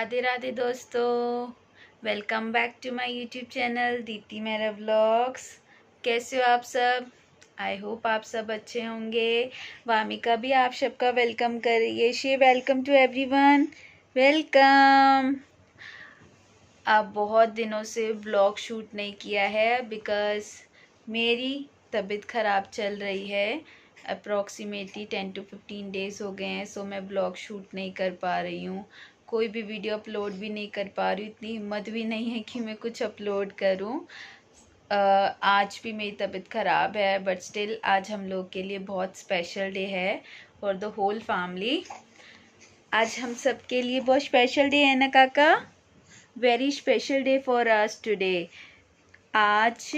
राधे राधे दोस्तों, welcome back to my YouTube channel Deepti Mehra vlogs. कैसे हो आप सब? आई होप आप सब अच्छे होंगे। वामिका भी आप सबका वेलकम कर रही है। She welcome to everyone, welcome. अब बहुत दिनों से व्लॉग शूट नहीं किया है बिकॉज़ मेरी तबीयत ख़राब चल रही है। अप्रॉक्सीमेटली 10 to 15 डेज़ हो गए हैं, सो मैं ब्लॉग शूट नहीं कर पा रही हूँ, कोई भी वीडियो अपलोड भी नहीं कर पा रही हूँ। इतनी हिम्मत भी नहीं है कि मैं कुछ अपलोड करूँ। आज भी मेरी तबीयत ख़राब है, बट स्टिल आज हम लोग के लिए बहुत स्पेशल डे है फॉर द होल फैमिली। आज हम सब के लिए बहुत स्पेशल डे है ना काका? Very special day for us today. आज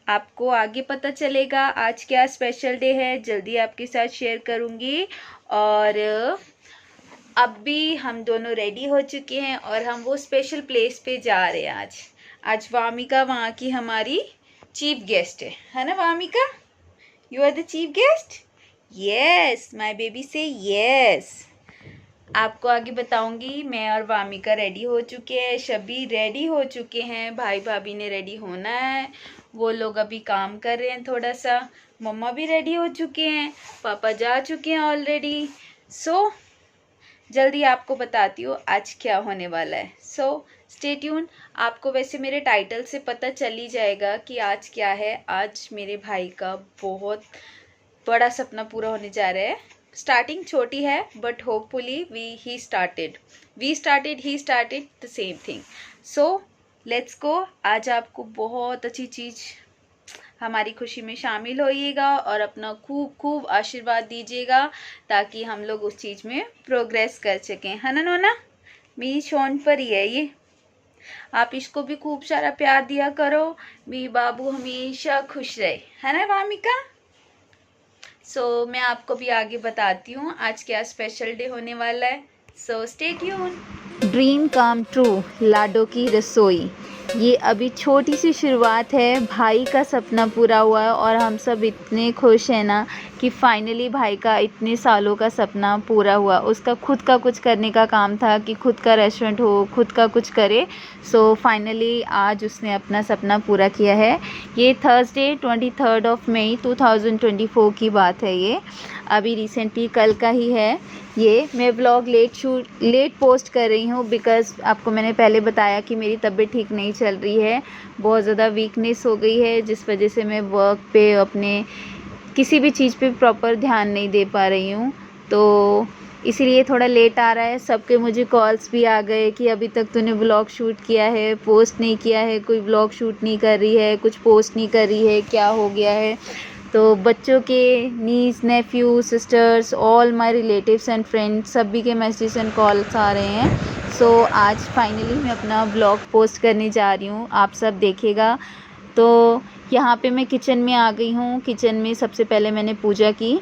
आपको आगे पता चलेगा आज क्या स्पेशल डे है, जल्दी आपके साथ शेयर करूँगी। और अब भी हम दोनों रेडी हो चुके हैं और हम वो स्पेशल प्लेस पे जा रहे हैं। आज वामिका वहाँ की हमारी चीफ गेस्ट है ना Vamika? You are the chief guest. Yes my baby say yes. आपको आगे बताऊंगी। मैं और वामिका रेडी हो चुके हैं, सभी रेडी हो चुके हैं, भाई भाभी ने रेडी होना है, वो लोग अभी काम कर रहे हैं थोड़ा सा। मम्मा भी रेडी हो चुके हैं, पापा जा चुके हैं ऑलरेडी। सो जल्दी आपको बताती हूँ आज क्या होने वाला है। So stay tune. आपको वैसे मेरे टाइटल से पता चल ही जाएगा कि आज क्या है। आज मेरे भाई का बहुत बड़ा सपना पूरा होने जा रहा है। स्टार्टिंग छोटी है but hopefully he started the same thing. So let's go. आज आपको बहुत अच्छी चीज़ हमारी खुशी में शामिल होइएगा और अपना खूब खूब आशीर्वाद दीजिएगा ताकि हम लोग उस चीज़ में प्रोग्रेस कर सकें, है ना नोना? मेरी शौन पर ही है ये। आप इसको भी खूब सारा प्यार दिया करो, मेरी बाबू हमेशा खुश रहे, है ना वामिका? सो मैं आपको भी आगे बताती हूँ आज क्या स्पेशल डे होने वाला है। So stay tuned. Dream come true, Lado की रसोई। ये अभी छोटी सी शुरुआत है। भाई का सपना पूरा हुआ है और हम सब इतने खुश हैं ना कि फाइनली भाई का इतने सालों का सपना पूरा हुआ। उसका खुद का कुछ करने का काम था कि खुद का रेस्टोरेंट हो, खुद का कुछ करे। सो फाइनली आज उसने अपना सपना पूरा किया है। ये थर्सडे 23 मई 2024 की बात है। ये अभी रिसेंटली कल का ही है। ये मैं व्लॉग लेट पोस्ट कर रही हूँ बिकॉज़ आपको मैंने पहले बताया कि मेरी तबीयत ठीक नहीं चल रही है, बहुत ज़्यादा वीकनेस हो गई है, जिस वजह से मैं वर्क पे अपने किसी भी चीज़ पे प्रॉपर ध्यान नहीं दे पा रही हूँ, तो इसीलिए थोड़ा लेट आ रहा है। सबके मुझे कॉल्स भी आ गए कि अभी तक तूने व्लॉग शूट किया है, पोस्ट नहीं किया है, कोई व्लॉग शूट नहीं कर रही है, कुछ पोस्ट नहीं कर रही है, क्या हो गया है? तो बच्चों के niece, nephew, sisters, all my relatives and friends, सभी के मैसेज एंड कॉल्स आ रहे हैं। सो आज फाइनली मैं अपना व्लॉग पोस्ट करने जा रही हूँ, आप सब देखिएगा। तो यहाँ पे मैं किचन में आ गई हूँ। किचन में सबसे पहले मैंने पूजा की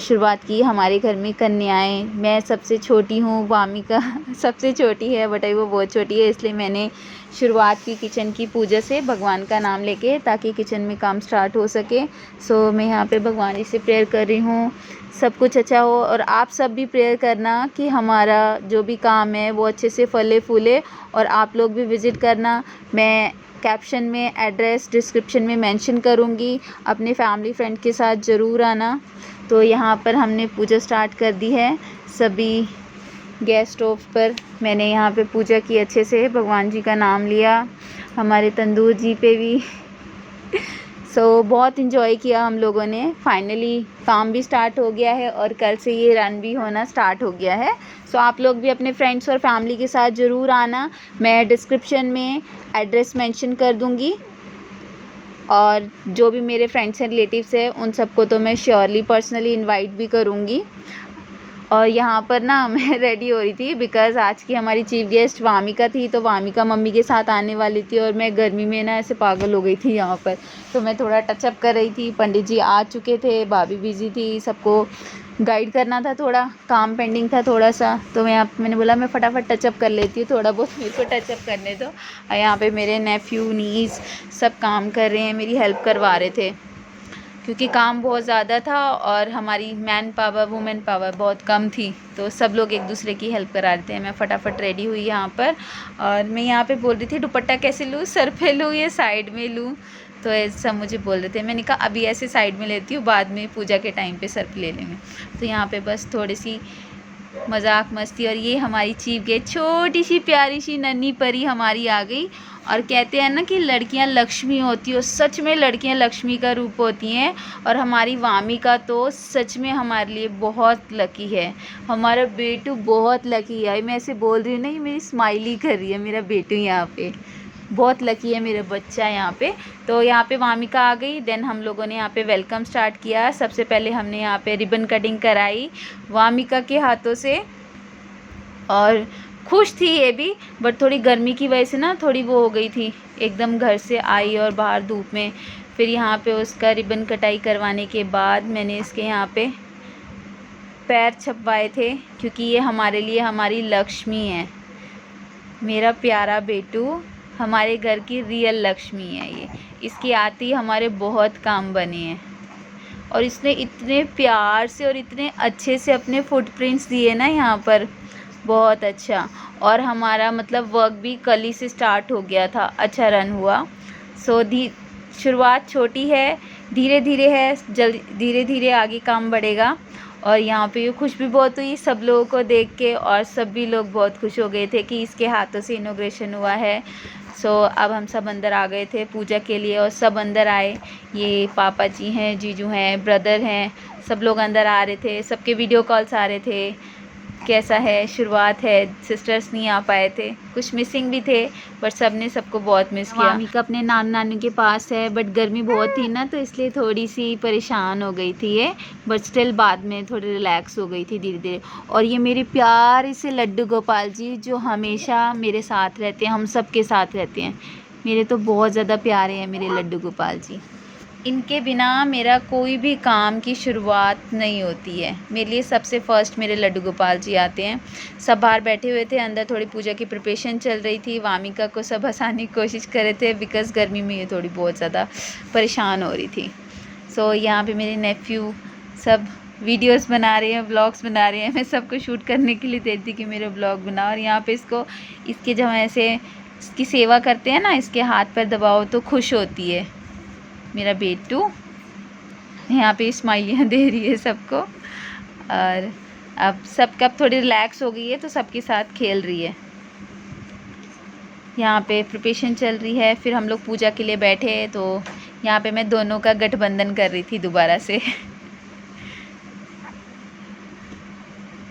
शुरुआत की। हमारे घर में कन्याएं, मैं सबसे छोटी हूँ, वामिका सबसे छोटी है, बट वो बहुत छोटी है, इसलिए मैंने शुरुआत की किचन की पूजा से, भगवान का नाम लेके, ताकि किचन में काम स्टार्ट हो सके। सो मैं यहाँ पे भगवान जी से प्रेयर कर रही हूँ सब कुछ अच्छा हो, और आप सब भी प्रेयर करना कि हमारा जो भी काम है वो अच्छे से फले फूले, और आप लोग भी विज़िट करना। मैं कैप्शन में एड्रेस डिस्क्रिप्शन में मेंशन करूँगी, अपने फैमिली फ्रेंड के साथ ज़रूर आना। तो यहाँ पर हमने पूजा स्टार्ट कर दी है। सभी गैस स्टोव पर मैंने यहाँ पे पूजा की, अच्छे से भगवान जी का नाम लिया, हमारे तंदूर जी पे भी सो बहुत इन्जॉय किया हम लोगों ने। फाइनली काम भी स्टार्ट हो गया है और कल से ये रन भी होना स्टार्ट हो गया है। सो आप लोग भी अपने फ्रेंड्स और फैमिली के साथ ज़रूर आना। मैं डिस्क्रिप्शन में एड्रेस मेंशन कर दूँगी, और जो भी मेरे फ्रेंड्स एंड रिलेटिव्स हैं उन सबको तो मैं श्योरली पर्सनली इनवाइट भी करूँगी। और यहाँ पर ना मैं रेडी हो रही थी बिकॉज़ आज की हमारी चीफ गेस्ट वामिका थी, तो वामिका मम्मी के साथ आने वाली थी और मैं गर्मी में ना ऐसे पागल हो गई थी यहाँ पर। तो मैं थोड़ा टचअप कर रही थी, पंडित जी आ चुके थे, भाभी बिजी थी, सबको गाइड करना था, थोड़ा काम पेंडिंग था थोड़ा सा। तो मैंने बोला मैं फटाफट टचअप कर लेती हूँ, थोड़ा बहुत मेरे को टचअप करने दो। यहाँ पे मेरे नेफ्यू नीस सब काम कर रहे हैं, मेरी हेल्प करवा रहे थे, क्योंकि काम बहुत ज़्यादा था और हमारी मैन पावर वुमेन पावर बहुत कम थी, तो सब लोग एक दूसरे की हेल्प करा रहे थे। मैं फटाफट रेडी हुई यहाँ पर और मैं यहाँ पे बोल रही थी दुपट्टा कैसे लूँ, सर पे लूँ या साइड में लूँ, तो ऐसा मुझे बोल रहे थे। मैंने कहा अभी ऐसे साइड में लेती हूँ, बाद में पूजा के टाइम पे सर पे ले लेंगे। तो यहाँ पे बस थोड़ी सी मजाक मस्ती। और ये हमारी चीफ गेस्ट छोटी सी प्यारी सी नन्ही परी हमारी आ गई। और कहते हैं ना कि लड़कियां लक्ष्मी होती हो, सच में लड़कियां लक्ष्मी का रूप होती हैं। और हमारी वामिका तो सच में हमारे लिए बहुत लकी है, हमारा बेटू बहुत लकी है। मैं ऐसे बोल रही हूँ ना, ये मेरी स्माइली कर रही है, मेरा बेटू यहाँ पे बहुत लकी है, मेरा बच्चा यहाँ पे। तो यहाँ पे वामिका आ गई, देन हम लोगों ने यहाँ पे वेलकम स्टार्ट किया। सबसे पहले हमने यहाँ पे रिबन कटिंग कराई वामिका के हाथों से, और खुश थी ये भी, बट थोड़ी गर्मी की वजह से ना थोड़ी वो हो गई थी, एकदम घर से आई और बाहर धूप में। फिर यहाँ पे उसका रिबन कटाई करवाने के बाद मैंने इसके यहाँ पे पैर छपवाए थे, क्योंकि ये हमारे लिए हमारी लक्ष्मी है। मेरा प्यारा बेटू हमारे घर की रियल लक्ष्मी है ये, इसके आते ही हमारे बहुत काम बने हैं। और इसने इतने प्यार से और इतने अच्छे से अपने फुटप्रिंट्स दिए ना यहाँ पर, बहुत अच्छा। और हमारा मतलब वर्क भी कल ही से स्टार्ट हो गया था, अच्छा रन हुआ। सो शुरुआत छोटी है, धीरे धीरे है, धीरे धीरे आगे काम बढ़ेगा। और यहाँ पे ये खुश भी बहुत हुई सब लोगों को देख के, और सभी लोग बहुत खुश हो गए थे कि इसके हाथों से इनॉग्रेशन हुआ है। सो अब हम सब अंदर आ गए थे पूजा के लिए, और सब अंदर आए। ये पापा जी हैं, जीजू हैं, ब्रदर हैं, सब लोग अंदर आ रहे थे, सबके वीडियो कॉल्स आ रहे थे। कैसा है, शुरुआत है, सिस्टर्स नहीं आ पाए थे, कुछ मिसिंग भी थे, बट सब ने सबको बहुत मिस किया। वामिका अपने नाना नानी के पास है, बट गर्मी बहुत थी ना, तो इसलिए थोड़ी सी परेशान हो गई थी ये, बट स्टिल बाद में थोड़ी रिलैक्स हो गई थी धीरे धीरे। और ये मेरे प्यारे से लड्डू गोपाल जी जो हमेशा मेरे साथ रहते हैं, हम सब के साथ रहते हैं, मेरे तो बहुत ज़्यादा प्यारे हैं मेरे लड्डू गोपाल जी। इनके बिना मेरा कोई भी काम की शुरुआत नहीं होती है। मेरे लिए सबसे फर्स्ट मेरे लड्डू गोपाल जी आते हैं। सब बाहर बैठे हुए थे, अंदर थोड़ी पूजा की प्रिपरेशन चल रही थी। वामिका को सब हंसाने की कोशिश कर रहे थे, बिकॉज़ गर्मी में ये थोड़ी बहुत ज़्यादा परेशान हो रही थी। सो यहाँ पे मेरे नेफ्यू सब वीडियोस बना रहे हैं, व्लॉग्स बना रहे हैं। मैं सबको शूट करने के लिए देती कि मेरे व्लॉग बनाओ। और यहाँ पे इसके जब ऐसे इसकी सेवा करते हैं ना, इसके हाथ पर दबाओ तो खुश होती है मेरा बेटू। यहाँ पे स्माइलियाँ दे रही है सबको, और अब सब कब थोड़ी रिलैक्स हो गई है तो सबके साथ खेल रही है। यहाँ पे प्रिपरेशन चल रही है। फिर हम लोग पूजा के लिए बैठे, तो यहाँ पे मैं दोनों का गठबंधन कर रही थी दोबारा से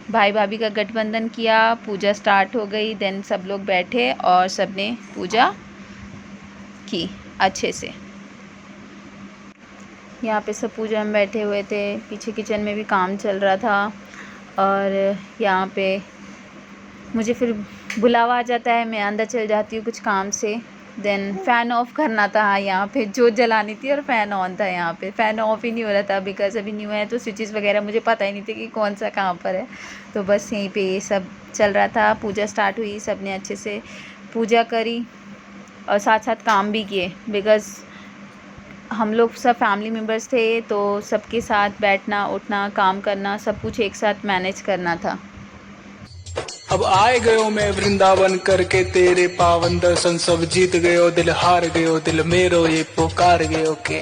भाई भाभी का गठबंधन किया, पूजा स्टार्ट हो गई। देन सब लोग बैठे और सब ने पूजा की अच्छे से। यहाँ पे सब पूजा में बैठे हुए थे, पीछे किचन में भी काम चल रहा था। और यहाँ पे मुझे फिर बुलावा आ जाता है, मैं अंदर चल जाती हूँ कुछ काम से। देन फ़ैन ऑफ़ करना था, यहाँ पे जोत जलानी थी और फ़ैन ऑन था। यहाँ पे फ़ैन ऑफ़ ही नहीं हो रहा था, बिकॉज़ अभी न्यू है तो स्विचेस वगैरह मुझे पता ही नहीं थे कि कौन सा कहाँ पर है। तो बस यहीं पे ये सब चल रहा था। पूजा स्टार्ट हुई, सब ने अच्छे से पूजा करी और साथ साथ काम भी किए, बिकॉज़ हम लोग सब फैमिली मेम्बर्स थे, तो सबके साथ बैठना उठना काम करना सब कुछ एक साथ मैनेज करना था। अब आए गयो मैं वृंदावन करके तेरे पावन दर्शन, सब जीत गयो दिल हार गयो दिल मेरो ये पुकार गयो के।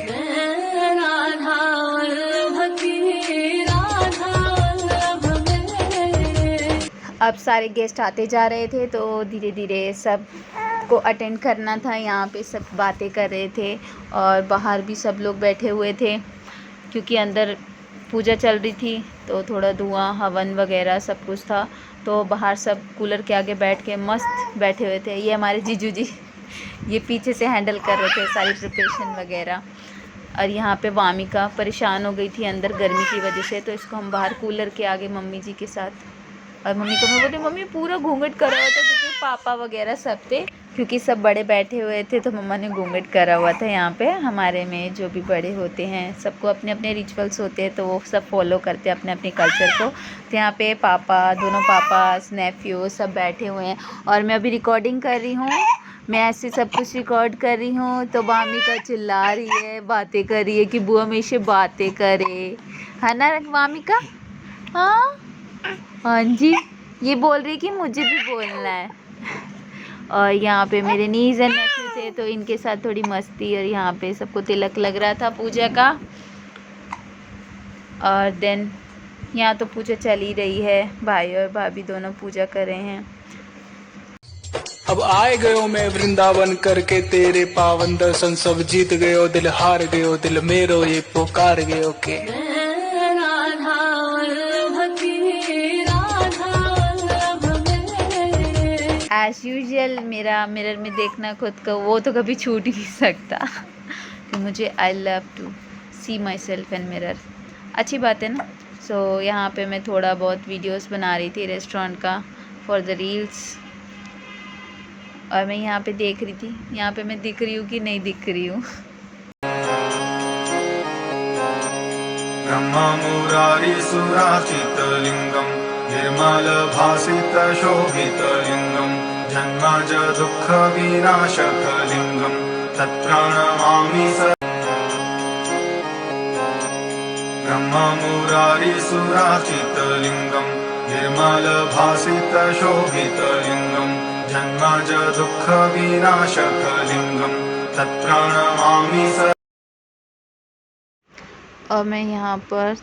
अब सारे गेस्ट आते जा रहे थे, तो धीरे धीरे सब को अटेंड करना था। यहाँ पे सब बातें कर रहे थे और बाहर भी सब लोग बैठे हुए थे, क्योंकि अंदर पूजा चल रही थी तो थोड़ा धुआं हवन वगैरह सब कुछ था। तो बाहर सब कूलर के आगे बैठ के मस्त बैठे हुए थे। ये हमारे जीजू जी ये पीछे से हैंडल कर रहे थे सारी प्रिपरेशन वगैरह। और यहाँ पे वामिका परेशान हो गई थी अंदर गर्मी की वजह से, तो इसको हम बाहर कूलर के आगे मम्मी जी के साथ, और मम्मी को मैं बोली मम्मी पूरा घूंघट करा हुआ था, क्योंकि पापा वगैरह सब थे, क्योंकि सब बड़े बैठे हुए थे तो मम्मा ने घूंघट करा हुआ था। यहाँ पे हमारे में जो भी बड़े होते हैं सबको अपने अपने रिचुअल्स होते हैं, तो वो सब फॉलो करते हैं अपने अपने कल्चर को। तो यहाँ पे पापा, दोनों पापा, नेफ्यू सब बैठे हुए हैं, और मैं अभी रिकॉर्डिंग कर रही हूँ मैं ऐसे सब कुछ रिकॉर्ड कर रही हूँ तो वामिका चिल्ला रही है, बातें कर रही है कि बुआ हमेशा बातें करे, है ना वामिका? हाँ हाँ जी, ये बोल रही है कि मुझे भी बोलना है। और यहाँ पे मेरे नीज एंड नेफ्यू थे तो इनके साथ थोड़ी मस्ती, और यहाँ पे सबको तिलक लग रहा था पूजा का। और देन यहाँ तो पूजा चल ही रही है, भाई और भाभी दोनों पूजा कर रहे हैं। अब आए गयो मैं वृंदावन करके तेरे पावन दर्शन, सब जीत गयो दिल हार गयो दिल मेरो ये पुकार गयो के। एज यूजल मेरा मिरर में देखना खुद को वो तो कभी छूट ही नहीं सकता। तो मुझे I love to see myself in mirror, अच्छी बात है ना। सो यहाँ पे मैं थोड़ा बहुत वीडियोस बना रही थी रेस्टोरेंट का फॉर द रील्स, और मैं यहाँ पे देख रही थी यहाँ पे मैं दिख रही हूँ कि नहीं दिख रही हूँ। ब्रह्मा मुरारी सुराचित लिंगम निर्मल भासित शोभित लिंगम जन्मज दुःख विनाशक लिंगम तत्प्रणमामि स। ब्रह्मा मुरारी सुराचित लिंगम निर्मल भासित शोभित लिंगम जन्मज दुःख विनाशक लिंगम तत्प्रणमामि स। और मैं यहाँ पर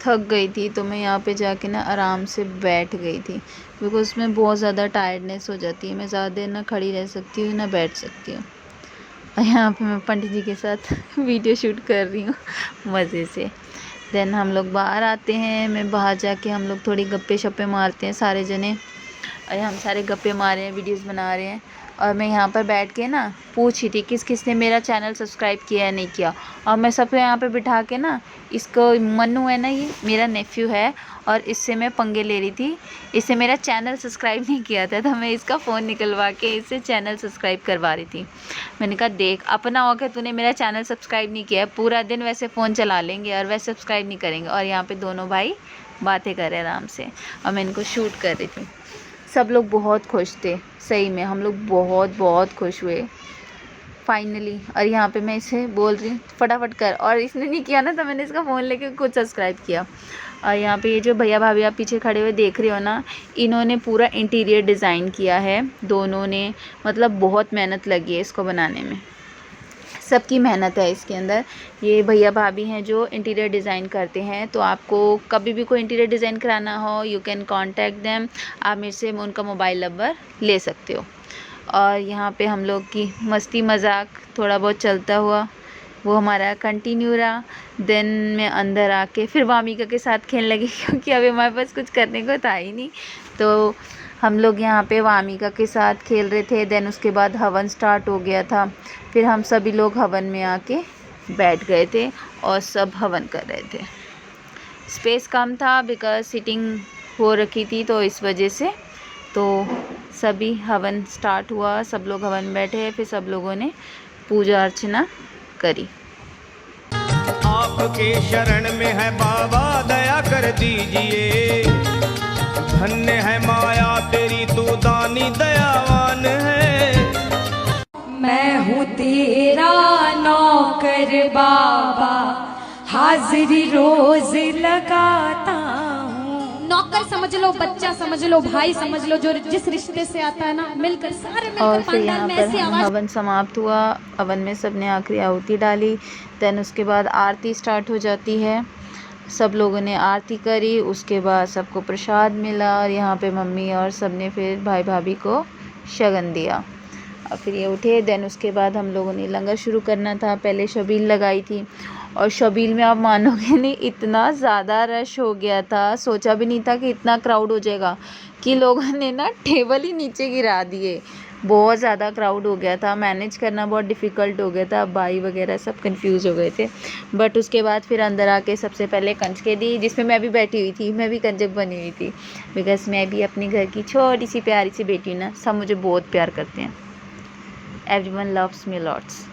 थक गई थी तो मैं यहाँ पे जाके ना आराम से बैठ गई थी, बिकॉज उसमें बहुत ज़्यादा टायर्डनेस हो जाती है, मैं ज़्यादा देर ना खड़ी रह सकती हूँ ना बैठ सकती हूँ। और यहाँ पे मैं पंडित जी के साथ वीडियो शूट कर रही हूँ मज़े से। देन हम लोग बाहर आते हैं, मैं बाहर जाके हम लोग थोड़ी गप्पे शप्पे मारते हैं सारे जने, और हम सारे गप्पे मार रहे हैं, वीडियोस बना रहे हैं। और मैं यहाँ पर बैठ के ना पूछ रही थी किस किस ने मेरा चैनल सब्सक्राइब किया है नहीं किया, और मैं सबको यहाँ पे बिठा के ना, इसको मन्नू है ना, ये मेरा नेफ्यू है, और इससे मैं पंगे ले रही थी, इससे मेरा चैनल सब्सक्राइब नहीं किया था तो मैं इसका फ़ोन निकलवा के इससे चैनल सब्सक्राइब करवा रही थी। मैंने कहा देख अपना होकर तूने मेरा चैनल सब्सक्राइब नहीं किया है, पूरा दिन वैसे फ़ोन चला लेंगे और वैसे सब्सक्राइब नहीं करेंगे। और यहाँ पर दोनों भाई बातें कर रहे आराम से, और मैं इनको शूट कर रही थी। सब लोग बहुत खुश थे, सही में हम लोग बहुत खुश हुए फाइनली। और यहाँ पे मैं इसे बोल रही हूँ फटाफट कर, और इसने नहीं किया ना तो मैंने इसका फ़ोन लेके खुद सब्सक्राइब किया। और यहाँ पे ये जो भैया भाभी आप पीछे खड़े हुए देख रहे हो ना, इन्होंने पूरा इंटीरियर डिज़ाइन किया है दोनों ने, मतलब बहुत मेहनत लगी है इसको बनाने में, सबकी मेहनत है इसके अंदर। ये भैया भाभी हैं जो इंटीरियर डिज़ाइन करते हैं, तो आपको कभी भी कोई इंटीरियर डिज़ाइन कराना हो यू कैन कांटेक्ट देम, आप मेरे से उनका मोबाइल नंबर ले सकते हो। और यहाँ पे हम लोग की मस्ती मजाक थोड़ा बहुत चलता हुआ वो हमारा कंटिन्यू रहा। देन मैं अंदर आके फिर वामिका के साथ खेलने लगी क्योंकि अभी हमारे पास कुछ करने को था ही नहीं, तो हम लोग यहाँ पे वामिका के साथ खेल रहे थे। देन उसके बाद हवन स्टार्ट हो गया था, फिर हम सभी लोग हवन में आके बैठ गए थे और सब हवन कर रहे थे। स्पेस कम था बिकॉज सिटिंग हो रखी थी, तो इस वजह से तो सभी हवन स्टार्ट हुआ, सब लोग हवन में बैठे, फिर सब लोगों ने पूजा अर्चना करी। आपके शरण में है बाबा दया कर दीजिए, धन्य है माया तेरी तू दानी दयावान है। मैं हूँ तेरा नौकर बाबा, हाजिरी रोज लगाता हूँ। नौकर समझ लो, बच्चा समझ लो, भाई समझ लो, जो जिस रिश्ते से आता है ना, मिलकर सारे मिलकर। और फिर यहाँ पर हवन समाप्त हुआ, हवन में सबने आखिरी आहुति डाली। देन उसके बाद आरती स्टार्ट हो जाती है, सब लोगों ने आरती करी, उसके बाद सबको प्रसाद मिला, और यहाँ पे मम्मी और सब ने फिर भाई भाभी को शगन दिया और फिर ये उठे। देन उसके बाद हम लोगों ने लंगर शुरू करना था, पहले शबील लगाई थी, और शबील में आप मानोगे नहीं इतना ज़्यादा रश हो गया था, सोचा भी नहीं था कि इतना क्राउड हो जाएगा कि लोगों ने ना टेबल ही नीचे गिरा दिए, बहुत ज़्यादा क्राउड हो गया था, मैनेज करना बहुत डिफ़िकल्ट हो गया था, भाई वगैरह सब कंफ्यूज हो गए थे। बट उसके बाद फिर अंदर आके सबसे पहले कंजकें दी, जिसमें मैं भी बैठी हुई थी, मैं भी कंजक बनी हुई थी, बिकॉज मैं भी अपने घर की छोटी सी प्यारी सी बेटी हूँ ना, सब मुझे बहुत प्यार करते हैं, एवरीवन लव्स मी लॉट्स।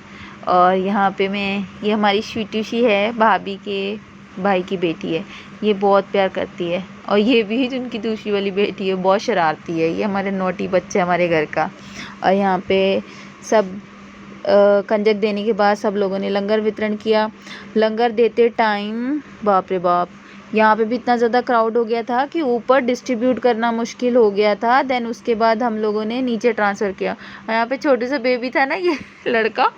और यहाँ पे मैं, ये हमारी स्वीटूशी है, भाभी के भाई की बेटी है, ये बहुत प्यार करती है, और ये भी उनकी दूसरी वाली बेटी है, बहुत शरारती है, ये हमारे नोटी बच्चा हमारे घर का। और यहाँ पे सब कंजक देने के बाद सब लोगों ने लंगर वितरण किया। लंगर देते टाइम बाप रे बाप, यहाँ पे भी इतना ज़्यादा क्राउड हो गया था कि ऊपर डिस्ट्रीब्यूट करना मुश्किल हो गया था। देन उसके बाद हम लोगों ने नीचे ट्रांसफ़र किया। और यहाँ पे छोटे सा बेबी था ना, ये लड़का,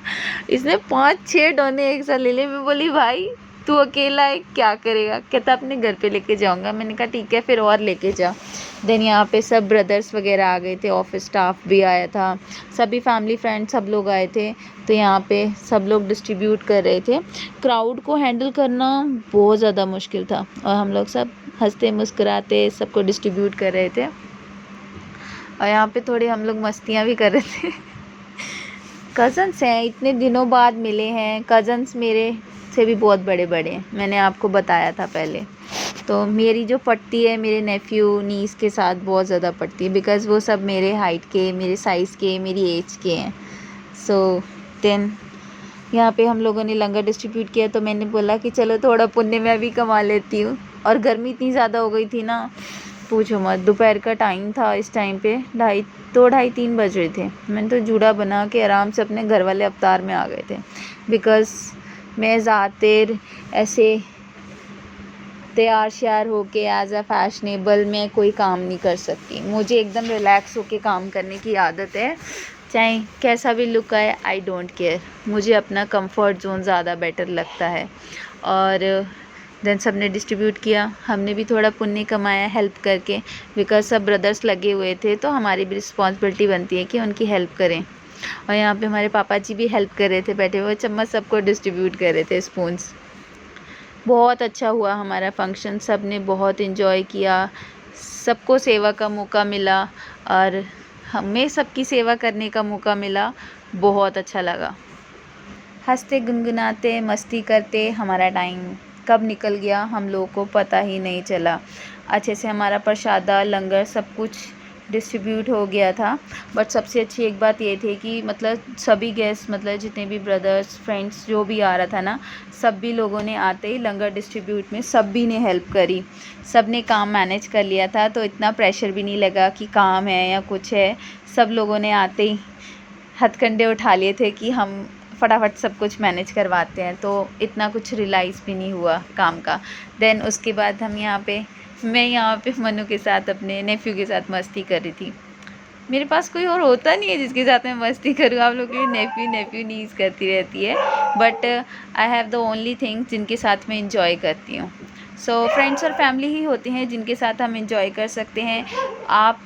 इसने 5-6 डोने एक साथ ले लिए। मैं बोली भाई तू अकेला है क्या करेगा? कहता अपने घर पे लेके जाऊँगा। मैंने कहा ठीक है फिर और लेके जा। देन यहाँ पे सब ब्रदर्स वगैरह आ गए थे, ऑफिस स्टाफ भी आया था, सभी फैमिली फ्रेंड्स सब लोग आए थे। तो यहाँ पे सब लोग डिस्ट्रीब्यूट कर रहे थे। क्राउड को हैंडल करना बहुत ज़्यादा मुश्किल था और हम लोग सब हंसते मुस्कुराते सबको डिस्ट्रीब्यूट कर रहे थे। और यहाँ पे थोड़ी हम लोग मस्तियाँ भी कर रहे थे। कज़न्स हैं, इतने दिनों बाद मिले हैं। कज़न्स मेरे से भी बहुत बड़े बड़े हैं, मैंने आपको बताया था पहले। तो मेरी जो पटती है मेरे नेफ्यू नीस के साथ बहुत ज़्यादा पटती है, बिकॉज़ वो सब मेरे हाइट के, मेरे साइज़ के, मेरी एज के हैं। सो देन यहाँ पे हम लोगों ने लंगर डिस्ट्रीब्यूट किया। तो मैंने बोला कि चलो थोड़ा पुण्य मैं भी कमा लेती हूँ। और गर्मी इतनी ज़्यादा हो गई थी ना, पूछो मत। दोपहर का टाइम था, इस टाइम पे 2:30-3 बज रहे थे। मैंने तो जूड़ा बना के आराम से अपने घर वाले अवतार में आ गए थे, बिकॉज़ मैं ज़्यादातर ऐसे तैयार श्यार होके एज अ फैशनेबल मैं कोई काम नहीं कर सकती। मुझे एकदम रिलैक्स होके काम करने की आदत है, चाहे कैसा भी लुक आए, आई डोंट केयर। मुझे अपना कंफर्ट जोन ज़्यादा बेटर लगता है। और देन सब ने डिस्ट्रीब्यूट किया, हमने भी थोड़ा पुण्य कमाया हेल्प करके, बिकॉज सब ब्रदर्स लगे हुए थे तो हमारी भी रिस्पॉन्सिबिलिटी बनती है कि उनकी हेल्प करें। और यहाँ पे हमारे पापा जी भी हेल्प कर रहे थे, बैठे हुए चम्मच सबको डिस्ट्रीब्यूट कर रहे थे, स्पून्स। बहुत अच्छा हुआ हमारा फंक्शन, सब ने बहुत इन्जॉय किया, सबको सेवा का मौका मिला और हमें सबकी सेवा करने का मौका मिला। बहुत अच्छा लगा। हंसते गुनगुनाते मस्ती करते हमारा टाइम कब निकल गया हम लोगों को पता ही नहीं चला। अच्छे से हमारा प्रसादा लंगर सब कुछ डिस्ट्रीब्यूट हो गया था। बट सबसे अच्छी एक बात ये थी कि मतलब सभी गेस्ट, मतलब जितने भी ब्रदर्स फ्रेंड्स जो भी आ रहा था ना, सब भी लोगों ने आते ही लंगर डिस्ट्रीब्यूट में सभी ने हेल्प करी, सब ने काम मैनेज कर लिया था। तो इतना प्रेशर भी नहीं लगा कि काम है या कुछ है। सब लोगों ने आते ही हथकंडे उठा लिए थे कि हम फटाफट सब कुछ मैनेज करवाते हैं, तो इतना कुछ रियलाइज़ भी नहीं हुआ काम का। देन उसके बाद मैं यहाँ पे मनु के साथ, अपने नेफ्यू के साथ मस्ती कर रही थी। मेरे पास कोई और होता नहीं है जिसके साथ मैं मस्ती करूँ। आप लोग के नेफ्यू नीस करती रहती है, but I have the only thing जिनके साथ मैं इंजॉय करती हूँ। सो फ्रेंड्स और फैमिली ही होते हैं जिनके साथ हम इंजॉय कर सकते हैं। आप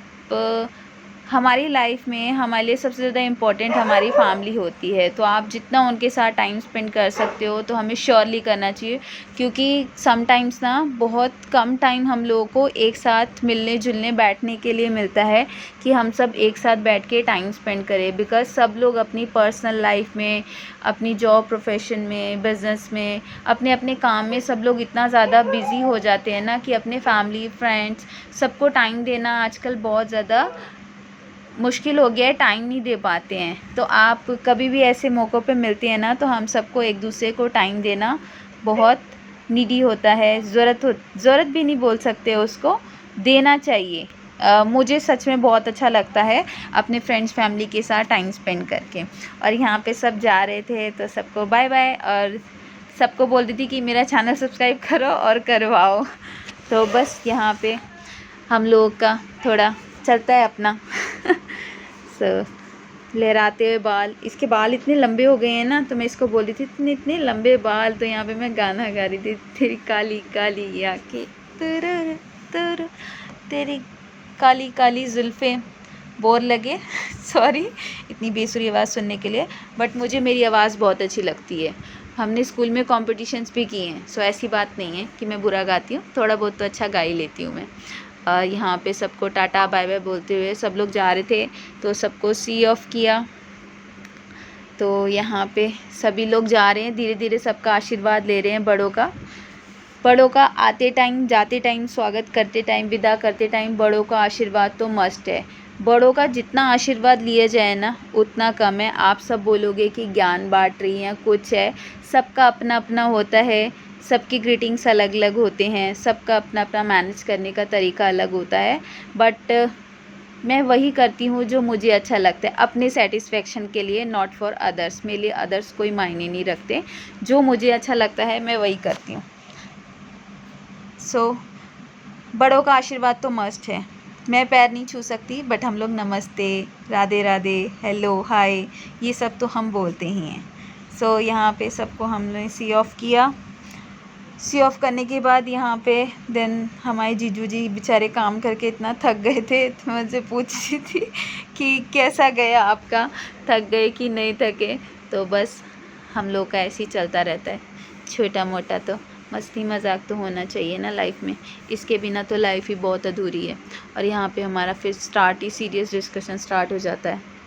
हमारी लाइफ में हमारे लिए सबसे ज़्यादा इम्पॉर्टेंट हमारी फैमिली होती है, तो आप जितना उनके साथ टाइम स्पेंड कर सकते हो तो हमें श्योरली करना चाहिए। क्योंकि समटाइम्स ना बहुत कम टाइम हम लोगों को एक साथ मिलने जुलने बैठने के लिए मिलता है कि हम सब एक साथ बैठ के टाइम स्पेंड करें। बिकॉज़ सब लोग अपनी पर्सनल लाइफ में, अपनी जॉब प्रोफेशन में, बिज़नेस में, अपने अपने काम में सब लोग इतना ज़्यादा बिज़ी हो जाते हैं ना कि अपने फैमिली फ्रेंड्स सबको टाइम देना आजकल बहुत ज़्यादा मुश्किल हो गया है, टाइम नहीं दे पाते हैं। तो आप कभी भी ऐसे मौक़ों पे मिलते हैं ना, तो हम सबको एक दूसरे को टाइम देना बहुत नीडी होता है। ज़रूरत भी नहीं बोल सकते, उसको देना चाहिए। मुझे सच में बहुत अच्छा लगता है अपने फ्रेंड्स फैमिली के साथ टाइम स्पेंड करके। और यहाँ पे सब जा रहे थे तो सबको बाय बाय, और सबको बोल रही थी कि मेरा चैनल सब्सक्राइब करो और करवाओ। तो बस यहाँ पे हम लोगों का थोड़ा चलता है अपना। लहराते हुए बाल, इसके बाल इतने लंबे हो गए हैं ना, तो मैं इसको बोल रही थी इतने लंबे बाल। तो यहाँ पे मैं गाना गा रही थी, तेरी काली काली आँखें तर तेरी काली काली जुल्फ़ें। बोर लगे सॉरी इतनी बेसुरी आवाज़ सुनने के लिए, बट मुझे मेरी आवाज़ बहुत अच्छी लगती है। हमने स्कूल में कॉम्पिटिशन्स भी किए हैं, सो ऐसी बात नहीं है कि मैं बुरा गाती हूँ, थोड़ा बहुत तो अच्छा गा ही लेती हूँ मैं। यहाँ पे सबको टाटा बाय बाय बोलते हुए सब लोग जा रहे थे, तो सबको सी ऑफ किया। तो यहाँ पे सभी लोग जा रहे हैं, धीरे धीरे सबका आशीर्वाद ले रहे हैं बड़ों का आते टाइम, जाते टाइम, स्वागत करते टाइम, विदा करते टाइम बड़ों का आशीर्वाद तो मस्ट है। बड़ों का जितना आशीर्वाद लिया जाए ना उतना कम है। आप सब बोलोगे कि ज्ञान बांट रही हैं, कुछ है, सबका अपना अपना होता है, सबकी ग्रीटिंग्स अलग अलग होते हैं, सबका अपना अपना मैनेज करने का तरीका अलग होता है। बट मैं वही करती हूँ जो मुझे अच्छा लगता है, अपने सेटिस्फेक्शन के लिए, नॉट फॉर अदर्स। मेरे लिए अदर्स कोई मायने नहीं रखते, जो मुझे अच्छा लगता है मैं वही करती हूँ। सो बड़ों का आशीर्वाद तो मस्ट है। मैं पैर नहीं छू सकती, बट हम लोग नमस्ते, राधे राधे, हेलो, हाय, ये सब तो हम बोलते ही हैं। सो यहाँ पे सबको हमने सी ऑफ किया। सी ऑफ करने के बाद यहाँ पे देन हमारे जीजू जी बेचारे काम करके इतना थक गए थे, तो मुझसे पूछ रही थी कि कैसा गया आपका, थक गए कि नहीं थके। तो बस हम लोग का ऐसे ही चलता रहता है, छोटा मोटा तो मस्ती मजाक तो होना चाहिए ना लाइफ में, इसके बिना तो लाइफ ही बहुत अधूरी है। और यहाँ पे हमारा फिर स्टार्ट ही सीरियस डिस्कशन स्टार्ट हो जाता है।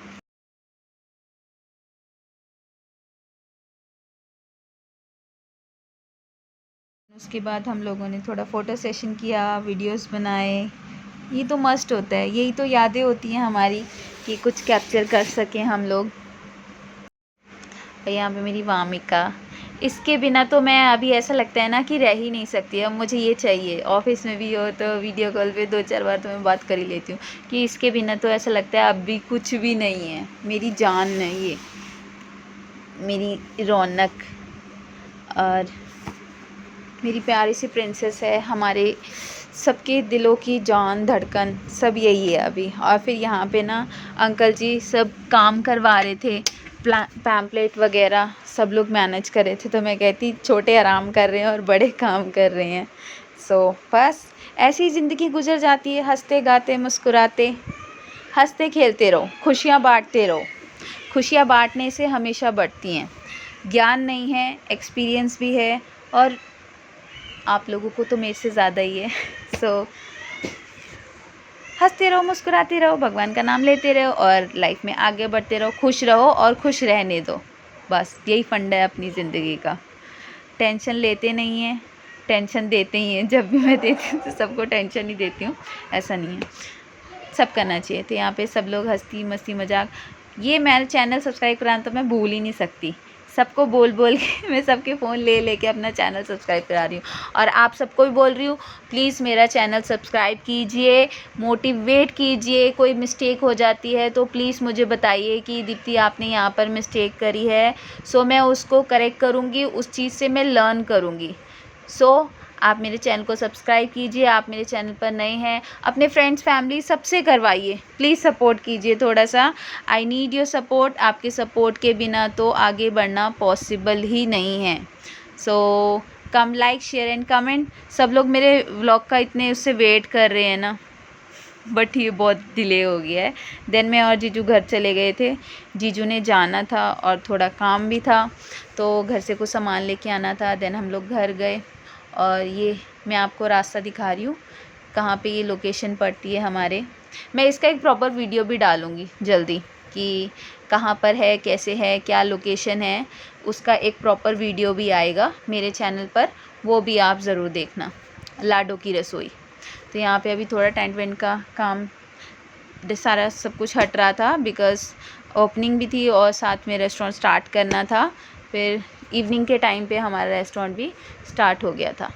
उसके बाद हम लोगों ने थोड़ा फ़ोटो सेशन किया, वीडियोस बनाए। ये तो मस्ट होता है, यही तो यादें होती हैं हमारी कि कुछ कैप्चर कर सकें हम लोग। और यहाँ पे मेरी वामिका, इसके बिना तो मैं अभी ऐसा लगता है ना कि रह ही नहीं सकती। अब मुझे ये चाहिए, ऑफिस में भी हो तो वीडियो कॉल पे 2-4 बार तो मैं बात कर ही लेती हूँ कि इसके बिना तो ऐसा लगता है अब भी कुछ भी नहीं है। मेरी जान है ये, मेरी रौनक और मेरी प्यारी सी प्रिंसेस है, हमारे सबके दिलों की जान धड़कन सब यही है अभी। और फिर यहाँ पे ना अंकल जी सब काम करवा रहे थे, पैम्पलेट वगैरह सब लोग मैनेज कर रहे थे, तो मैं कहती छोटे आराम कर रहे हैं और बड़े काम कर रहे हैं। सो बस ऐसी ज़िंदगी गुजर जाती है, हंसते गाते मुस्कुराते, हंसते खेलते रहो, खुशियाँ बांटते रहो। खुशियाँ बांटने से हमेशा बढ़ती हैं। ज्ञान नहीं है, एक्सपीरियंस भी है, और आप लोगों को तो मेरे से ज़्यादा ही है। सो हंसते रहो, मुस्कुराते रहो, भगवान का नाम लेते रहो और लाइफ में आगे बढ़ते रहो। खुश रहो और खुश रहने दो, बस यही फंडा है अपनी ज़िंदगी का। टेंशन लेते नहीं हैं, टेंशन देते ही हैं। जब भी मैं देती हूँ तो सबको टेंशन ही देती हूँ, ऐसा नहीं है, सब करना चाहिए। तो यहाँ पे सब लोग हंसती मस्ती मजाक। ये मेरा चैनल सब्सक्राइब कराना तो मैं भूल ही नहीं सकती, सबको बोल बोल के मैं सबके फ़ोन ले लेके अपना चैनल सब्सक्राइब करा रही हूँ। और आप सबको भी बोल रही हूँ, प्लीज़ मेरा चैनल सब्सक्राइब कीजिए, मोटिवेट कीजिए। कोई मिस्टेक हो जाती है तो प्लीज़ मुझे बताइए कि दीप्ति आपने यहाँ पर मिस्टेक करी है, सो मैं उसको करेक्ट करूँगी, उस चीज़ से मैं लर्न करूँगी। सो आप मेरे चैनल को सब्सक्राइब कीजिए। आप मेरे चैनल पर नए हैं, अपने फ्रेंड्स फैमिली सबसे करवाइए, प्लीज़ सपोर्ट कीजिए थोड़ा सा। I need your support. आपके सपोर्ट के बिना तो आगे बढ़ना पॉसिबल ही नहीं है। सो कम लाइक, शेयर एंड कमेंट। सब लोग मेरे व्लॉग का इतने उससे वेट कर रहे हैं ना, बट ये बहुत डिले हो गया है। देन मैं और जीजू घर चले गए थे, जीजू ने जाना था और थोड़ा काम भी था, तो घर से कुछ सामान लेके आना था। देन हम लोग घर गए और ये मैं आपको रास्ता दिखा रही हूँ कहाँ पे ये लोकेशन पड़ती है हमारे। मैं इसका एक प्रॉपर वीडियो भी डालूँगी जल्दी कि कहाँ पर है, कैसे है, क्या लोकेशन है, उसका एक प्रॉपर वीडियो भी आएगा मेरे चैनल पर, वो भी आप ज़रूर देखना। लाडो की रसोई। तो यहाँ पे अभी थोड़ा टेंट वेंट का काम सारा सब कुछ हट रहा था, बिकॉज़ ओपनिंग भी थी और साथ में रेस्टोरेंट स्टार्ट करना था। फिर इवनिंग के टाइम पे हमारा रेस्टोरेंट भी स्टार्ट हो गया था।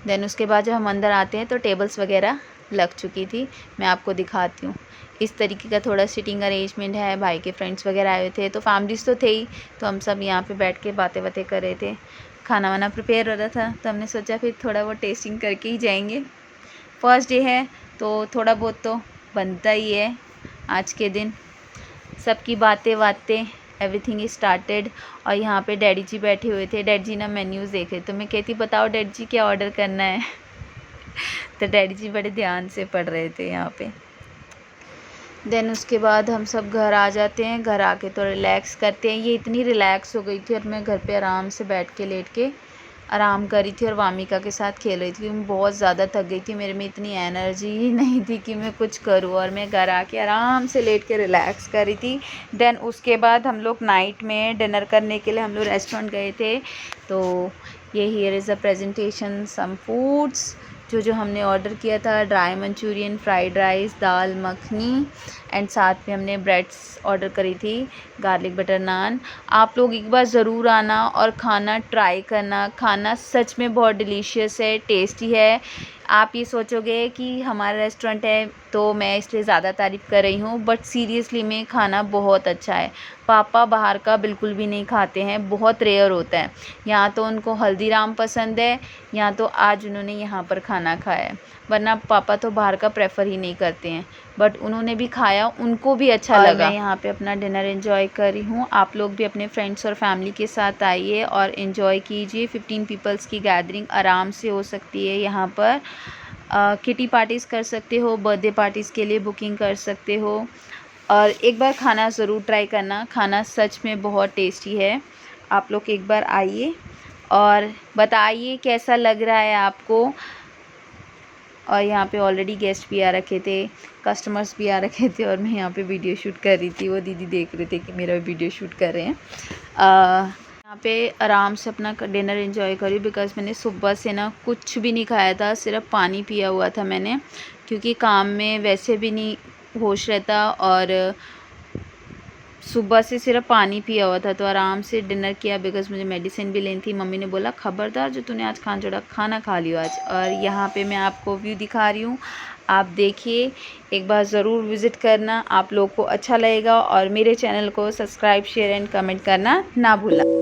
देन उसके बाद जब हम अंदर आते हैं तो टेबल्स वगैरह लग चुकी थी, मैं आपको दिखाती हूँ। इस तरीके का थोड़ा सिटिंग अरेंजमेंट है। भाई के फ्रेंड्स वगैरह आए हुए थे, तो फैमिलीज़ तो थे ही, तो हम सब यहाँ पे बैठ के बातें बातें कर रहे थे। खाना वाना प्रिपेयर हो रहा था, तो हमने सोचा फिर थोड़ा वो टेस्टिंग करके ही जाएंगे। फर्स्ट डे है तो थोड़ा बहुत तो बनता ही है आज के दिन। सबकी बातें एवरीथिंग इज स्टार्टेड। और यहाँ पे डैडी जी बैठे हुए थे। डैडी जी ना मेन्यूज़ देख रहे, तो मैं कहती बताओ डैडी जी क्या ऑर्डर करना है। तो डैडी जी बड़े ध्यान से पढ़ रहे थे यहाँ पे। देन उसके बाद हम सब घर आ जाते हैं। घर आके तो रिलैक्स करते हैं। ये इतनी रिलैक्स हो गई थी और मैं घर पे आराम से बैठ के लेट के आराम कर रही थी और वामिका के साथ खेल रही थी। मैं बहुत ज़्यादा थक गई थी, मेरे में इतनी एनर्जी ही नहीं थी कि मैं कुछ करूँ, और मैं घर आके आराम से लेट के रिलैक्स कर रही थी। देन उसके बाद हम लोग नाइट में डिनर करने के लिए हम लोग रेस्टोरेंट गए थे। तो ये here is a presentation some foods जो हमने ऑर्डर किया था। Dry manchurian, fried rice, dal makhani, and साथ में हमने ब्रेड्स ऑर्डर करी थी, गार्लिक बटर नान। आप लोग एक बार ज़रूर आना और खाना ट्राई करना। खाना सच में बहुत डिलीशियस है, टेस्टी है। आप ये सोचोगे कि हमारा रेस्टोरेंट है तो मैं इसलिए ज़्यादा तारीफ़ कर रही हूँ, बट सीरियसली में खाना बहुत अच्छा है। पापा बाहर का बिल्कुल भी नहीं खाते हैं, बहुत रेयर होता है। यहाँ तो उनको हल्दीराम पसंद है, यहाँ तो आज उन्होंने यहाँ पर खाना खाया है, वरना पापा तो बाहर का प्रेफर ही नहीं करते हैं। बट उन्होंने भी खाया, उनको भी अच्छा लगा। मैं यहाँ पे अपना डिनर एंजॉय कर रही हूँ। आप लोग भी अपने फ्रेंड्स और फैमिली के साथ आइए और एंजॉय कीजिए। 15 पीपल्स की गैदरिंग आराम से हो सकती है यहाँ पर। किटी पार्टीज़ कर सकते हो, बर्थडे पार्टीज़ के लिए बुकिंग कर सकते हो। और एक बार खाना ज़रूर ट्राई करना, खाना सच में बहुत टेस्टी है। आप लोग एक बार आइए और बताइए कैसा लग रहा है आपको। और यहाँ पे ऑलरेडी गेस्ट भी आ रखे थे, कस्टमर्स भी आ रखे थे, और मैं यहाँ पे वीडियो शूट कर रही थी। वो दीदी देख रहे थे कि मेरा वीडियो शूट कर रहे हैं। यहाँ पे आराम से अपना डिनर एंजॉय करी, बिकॉज़ मैंने सुबह से ना कुछ भी नहीं खाया था, सिर्फ पानी पिया हुआ था मैंने, क्योंकि काम में वैसे भी नहीं होश रहता और सुबह से सिर्फ पानी पिया हुआ था। तो आराम से डिनर किया, बिकॉज़ मुझे मेडिसिन भी लेनी थी। मम्मी ने बोला खबरदार जो तूने आज खाना खा लियो आज। और यहाँ पे मैं आपको व्यू दिखा रही हूँ, आप देखिए, एक बार ज़रूर विज़िट करना, आप लोग को अच्छा लगेगा। और मेरे चैनल को सब्सक्राइब, शेयर एंड कमेंट करना ना भूलना।